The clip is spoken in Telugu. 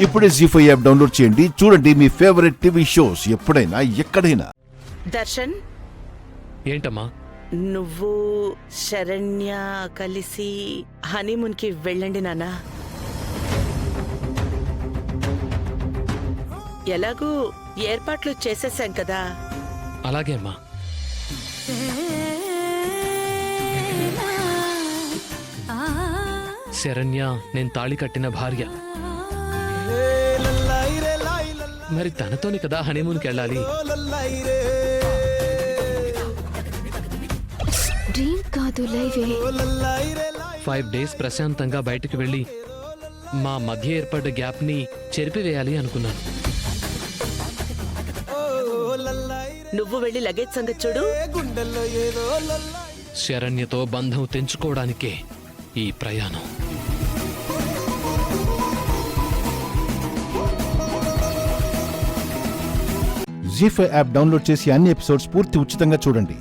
ఇప్పుడే జీ5 యాప్ డౌన్లోడ్ చేయండి. చూడండి మీ ఫేవరెట్ టీవీ షోస్ ఎప్పుడైనా ఎక్కడైనా. దర్శన్, ఏంటమ్మా? నువ్వు శరణ్య కలిసి హనీమూన్ కి వెళ్ళండి నాన్న. ఎలాగూ ఏర్పాట్లు చేసేసాం కదా. అలాగే అమ్మా. శరణ్య నేను తాళి కట్టిన భార్య. మరి తనతోని కదా హనీమూన్కి వెళ్ళాలి. డ్రీమ్ కాదు, లైవే. 5 days ప్రశాంతంగా బయటికి వెళ్ళి మా మధ్య ఏర్పడ్డ గ్యాప్ ని చెరిపివేయాలి అనుకున్నాను. నువ్వు వెళ్ళి లగేజ్ సంగతి చూడు. శరణ్యతో బంధం తెంచుకోవడానికే ఈ ప్రయాణం. జీ5 యాప్ డౌన్లోడ్ చేసి అన్ని ఎపిసోడ్స్ పూర్తి ఉచితంగా చూడండి.